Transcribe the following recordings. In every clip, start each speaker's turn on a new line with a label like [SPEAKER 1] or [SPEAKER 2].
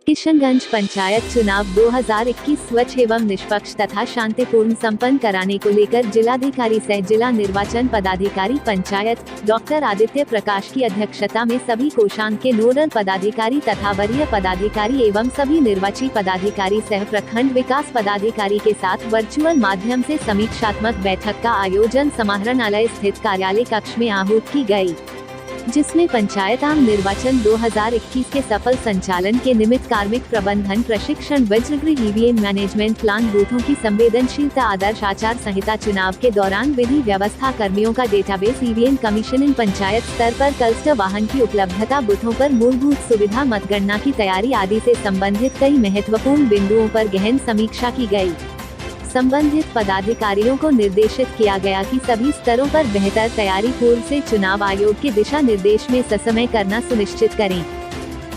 [SPEAKER 1] किशनगंज पंचायत चुनाव 2021 स्वच्छ एवं निष्पक्ष तथा शांतिपूर्ण संपन्न कराने को लेकर जिलाधिकारी सह जिला निर्वाचन पदाधिकारी पंचायत डॉक्टर आदित्य प्रकाश की अध्यक्षता में सभी कोषांग के नोडल पदाधिकारी तथा वरीय पदाधिकारी एवं सभी निर्वाची पदाधिकारी सह प्रखंड विकास पदाधिकारी के साथ वर्चुअल माध्यम से समीक्षात्मक बैठक का आयोजन समाहरणालय स्थित कार्यालय कक्ष में आहूत की गयी, जिसमें पंचायत आम निर्वाचन 2021 के सफल संचालन के निमित्त कार्मिक प्रबंधन प्रशिक्षण वज्रगृह ईवीएम मैनेजमेंट प्लान बूथों की संवेदनशीलता आदर्श आचार संहिता चुनाव के दौरान विधि व्यवस्था कर्मियों का डेटाबेस ईवीएम कमीशनिंग पंचायत स्तर पर क्लस्टर वाहन की उपलब्धता बूथों पर मूलभूत सुविधा मतगणना की तैयारी आदि से संबंधित कई महत्वपूर्ण बिंदुओं पर गहन समीक्षा की गयी। संबंधित पदाधिकारियों को निर्देशित किया गया कि सभी स्तरों पर बेहतर तैयारी पूर्व से चुनाव आयोग के दिशा निर्देश में ससमय करना सुनिश्चित करें।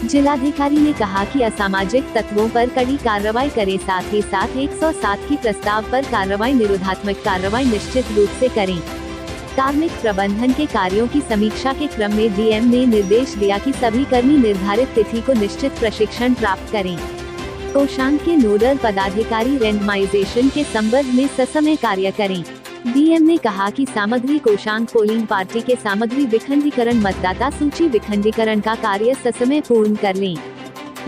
[SPEAKER 1] जिलाधिकारी ने कहा कि असामाजिक तत्वों पर कड़ी कार्रवाई करें, साथ ही साथ 107 की प्रस्ताव पर कार्रवाई निरोधात्मक कार्रवाई निश्चित रूप से करें। कार्मिक प्रबंधन के कार्यों की समीक्षा के क्रम में डीएम ने निर्देश दिया कि सभी कर्मी निर्धारित तिथि को निश्चित प्रशिक्षण प्राप्त करें। कोषांग के नोडल पदाधिकारी रैंडमाइजेशन के संबंध में ससमय कार्य करें। डीएम ने कहा कि सामग्री कोषांग पोलिंग पार्टी के सामग्री विखंडीकरण मतदाता सूची विखंडीकरण का कार्य ससमय पूर्ण कर लें।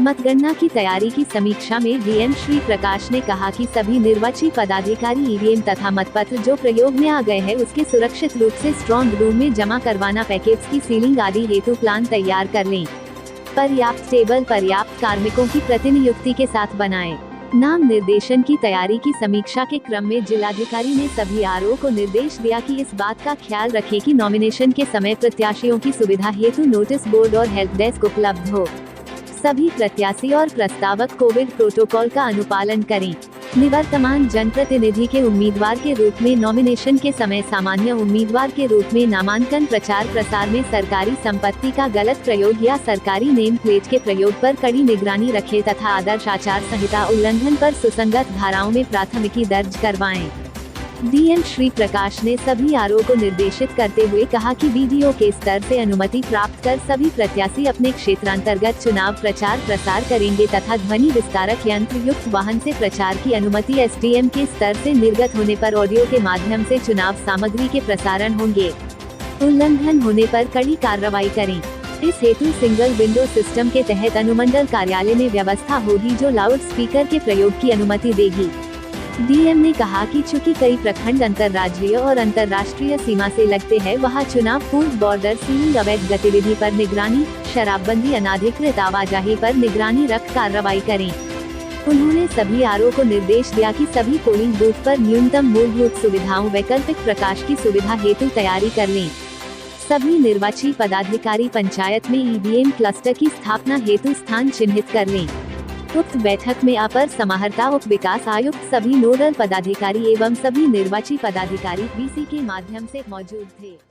[SPEAKER 1] मतगणना की तैयारी की समीक्षा में डीएम श्री प्रकाश ने कहा कि सभी निर्वाची पदाधिकारी ईवीएम तथा मतपत्र जो प्रयोग में आ गए हैं उसके सुरक्षित रूप से स्ट्रॉन्ग रूम में जमा करवाना, पैकेट्स की सीलिंग आदि हेतु प्लान तैयार कर लें। पर्याप्त टेबल पर्याप्त कार्मिकों की प्रतिनियुक्ति के साथ बनाएं। नाम निर्देशन की तैयारी की समीक्षा के क्रम में जिलाधिकारी ने सभी आरओ को निर्देश दिया कि इस बात का ख्याल रखें कि नॉमिनेशन के समय प्रत्याशियों की सुविधा हेतु नोटिस बोर्ड और हेल्प डेस्क उपलब्ध हो। सभी प्रत्याशी और प्रस्तावक कोविड प्रोटोकॉल का अनुपालन करें। निवर्तमान जनप्रतिनिधि के उम्मीदवार के रूप में नॉमिनेशन के समय सामान्य उम्मीदवार के रूप में नामांकन प्रचार प्रसार में सरकारी संपत्ति का गलत प्रयोग या सरकारी नेम प्लेट के प्रयोग पर कड़ी निगरानी रखें तथा आदर्श आचार संहिता उल्लंघन पर सुसंगत धाराओं में प्राथमिकी दर्ज करवाएं। डीएम श्री प्रकाश ने सभी आरओ को निर्देशित करते हुए कहा कि वीडियो के स्तर से अनुमति प्राप्त कर सभी प्रत्याशी अपने क्षेत्रांतर्गत चुनाव प्रचार प्रसार करेंगे तथा ध्वनि विस्तारक यंत्र युक्त वाहन से प्रचार की अनुमति एसडीएम के स्तर से निर्गत होने पर ऑडियो के माध्यम से चुनाव सामग्री के प्रसारण होंगे। उल्लंघन होने पर कड़ी कार्रवाई करें। इस हेतु सिंगल विंडो सिस्टम के तहत अनुमंडल कार्यालय में व्यवस्था होगी जो लाउड स्पीकर के प्रयोग की अनुमति देगी। डीएम ने कहा कि चूंकि कई प्रखंड अंतर्राज्यीय और अंतर्राष्ट्रीय सीमा से लगते हैं, वहां चुनाव पूर्व बॉर्डर सीलिंग अवैध गतिविधि पर निगरानी, शराबबंदी, अनाधिकृत आवाजाही पर निगरानी रख कार्रवाई करें। उन्होंने सभी आरओ को निर्देश दिया कि सभी पोलिंग बूथ पर न्यूनतम मूलभूत सुविधाओं वैकल्पिक प्रकाश की सुविधा हेतु तैयारी कर लें। सभी निर्वाची पदाधिकारी पंचायत में ईवीएम क्लस्टर की स्थापना हेतु स्थान चिन्हित कर लें। उक्त बैठक में अपर समाहर्ता उप विकास आयुक्त, सभी नोडल पदाधिकारी एवं सभी निर्वाची पदाधिकारी वीसी के माध्यम से मौजूद थे।